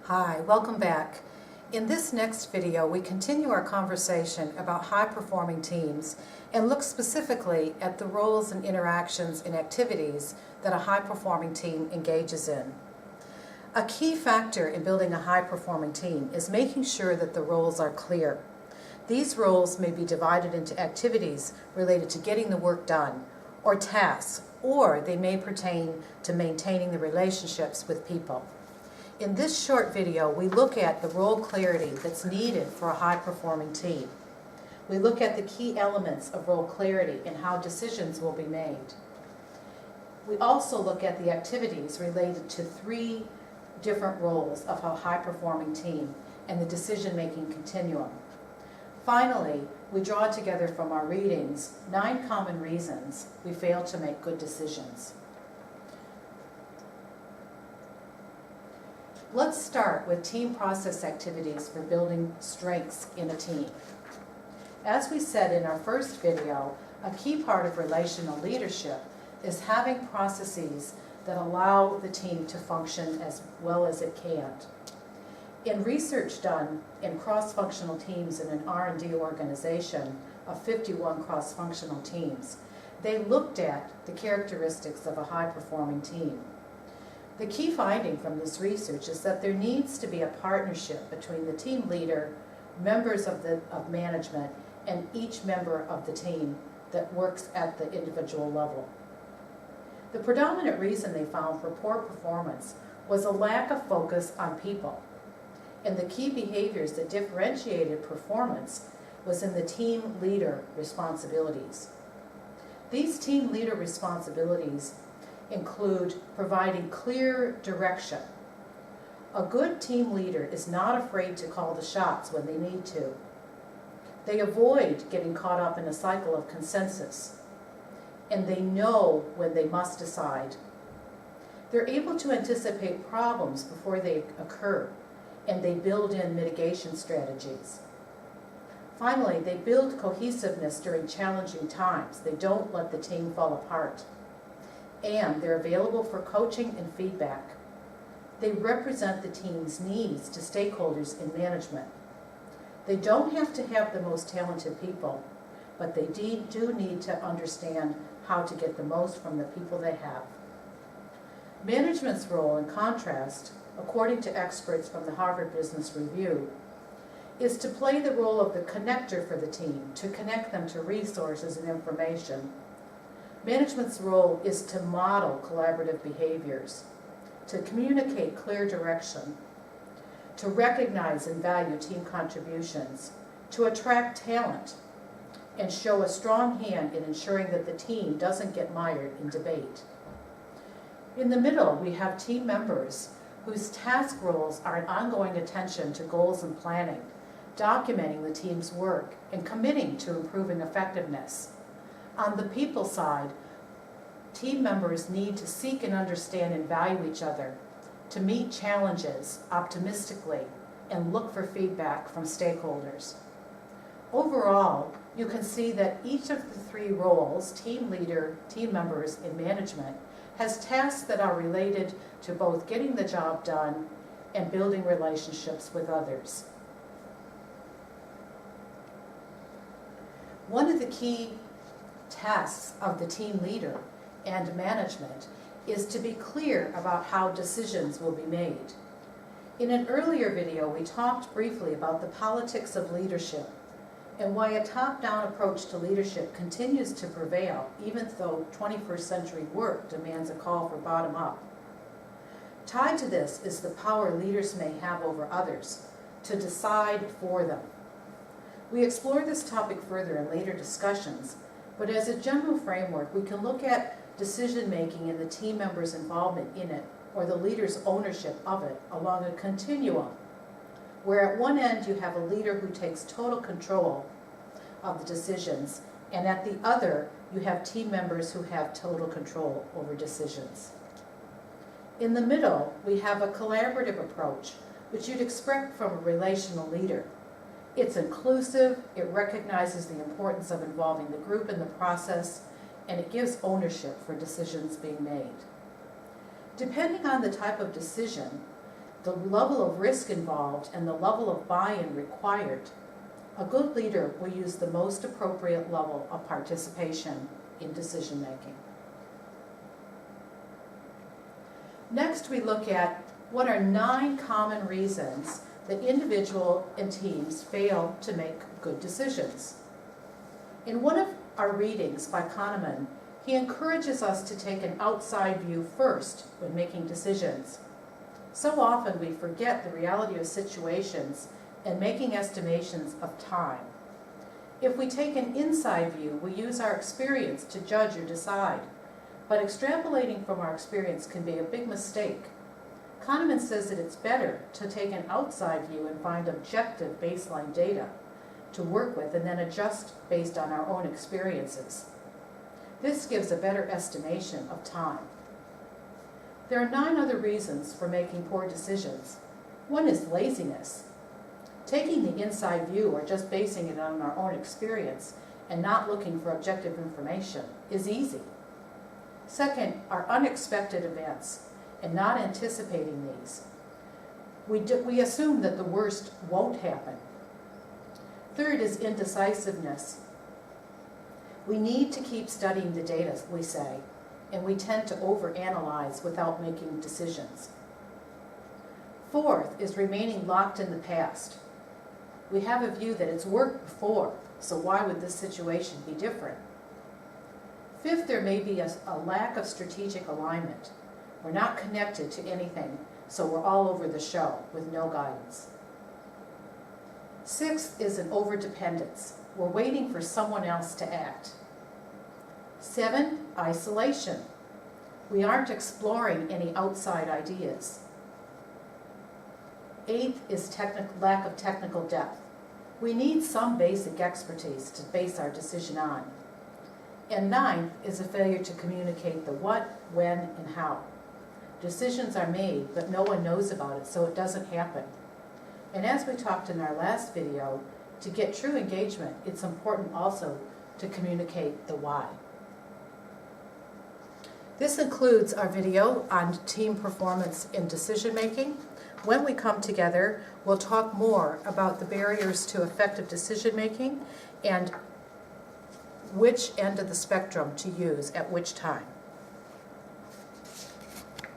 Hi, welcome back. In this next video, we continue our conversation about high-performing teams and look specifically at the roles and interactions and activities that a high-performing team engages in. A key factor in building a high-performing team is making sure that the roles are clear. These roles may be divided into activities related to getting the work done, or tasks, or they may pertain to maintaining the relationships with people. In this short video, we look at the role clarity that's needed for a high-performing team. We look at the key elements of role clarity and how decisions will be made. We also look at the activities related to 3 different roles of a high-performing team and the decision-making continuum. Finally, we draw together from our readings 9 common reasons we fail to make good decisions. Let's start with team process activities for building strengths in a team. As we said in our first video, a key part of relational leadership is having processes that allow the team to function as well as it can. In research done in cross-functional teams in an R&D organization of 51 cross-functional teams, they looked at the characteristics of a high-performing team. The key finding from this research is that there needs to be a partnership between the team leader, members of management, and each member of the team that works at the individual level. The predominant reason they found for poor performance was a lack of focus on people. And the key behaviors that differentiated performance was in the team leader responsibilities. These team leader responsibilities include providing clear direction. A good team leader is not afraid to call the shots when they need to. They avoid getting caught up in a cycle of consensus, and they know when they must decide. They're able to anticipate problems before they occur, and they build in mitigation strategies. Finally, they build cohesiveness during challenging times. They don't let the team fall apart. And they're available for coaching and feedback. They represent the team's needs to stakeholders in management. They don't have to have the most talented people, but they do need to understand how to get the most from the people they have. Management's role, in contrast, according to experts from the Harvard Business Review, is to play the role of the connector for the team, to connect them to resources and information. Management's role is to model collaborative behaviors, to communicate clear direction, to recognize and value team contributions, to attract talent, and show a strong hand in ensuring that the team doesn't get mired in debate. In the middle, we have team members whose task roles are an ongoing attention to goals and planning, documenting the team's work, and committing to improving effectiveness. On the people side, team members need to seek and understand and value each other, to meet challenges optimistically, and look for feedback from stakeholders. Overall, you can see that each of the 3 roles, team leader, team members, and management, has tasks that are related to both getting the job done and building relationships with others. One of the key tasks of the team leader and management is to be clear about how decisions will be made. In an earlier video, we talked briefly about the politics of leadership and why a top-down approach to leadership continues to prevail, even though 21st century work demands a call for bottom-up. Tied to this is the power leaders may have over others to decide for them. We explore this topic further in later discussions, but as a general framework, we can look at decision-making and the team members' involvement in it, or the leader's ownership of it, along a continuum, where at one end you have a leader who takes total control of the decisions, and at the other you have team members who have total control over decisions. In the middle, we have a collaborative approach, which you'd expect from a relational leader. It's inclusive, it recognizes the importance of involving the group in the process, and it gives ownership for decisions being made. Depending on the type of decision, the level of risk involved, and the level of buy-in required, a good leader will use the most appropriate level of participation in decision-making. Next, we look at what are 9 common reasons that individuals and teams fail to make good decisions. In one of our readings by Kahneman, he encourages us to take an outside view first when making decisions. So often we forget the reality of situations and making estimations of time. If we take an inside view, we use our experience to judge or decide. But extrapolating from our experience can be a big mistake. Kahneman says that it's better to take an outside view and find objective baseline data to work with and then adjust based on our own experiences. This gives a better estimation of time. There are 9 other reasons for making poor decisions. One is laziness. Taking the inside view or just basing it on our own experience and not looking for objective information is easy. Second are unexpected events and not anticipating these. We assume that the worst won't happen. Third is indecisiveness. We need to keep studying the data, we say, and we tend to overanalyze without making decisions. Fourth is remaining locked in the past. We have a view that it's worked before, so why would this situation be different? Fifth, there may be a lack of strategic alignment. We're not connected to anything, so we're all over the show with no guidance. Sixth is an overdependence. We're waiting for someone else to act. 7, isolation. We aren't exploring any outside ideas. 8th is lack of technical depth. We need some basic expertise to base our decision on. And 9th is a failure to communicate the what, when, and how. Decisions are made, but no one knows about it, so it doesn't happen. And as we talked in our last video, to get true engagement, it's important also to communicate the why. This includes our video on team performance in decision making. When we come together, we'll talk more about the barriers to effective decision making and which end of the spectrum to use at which time.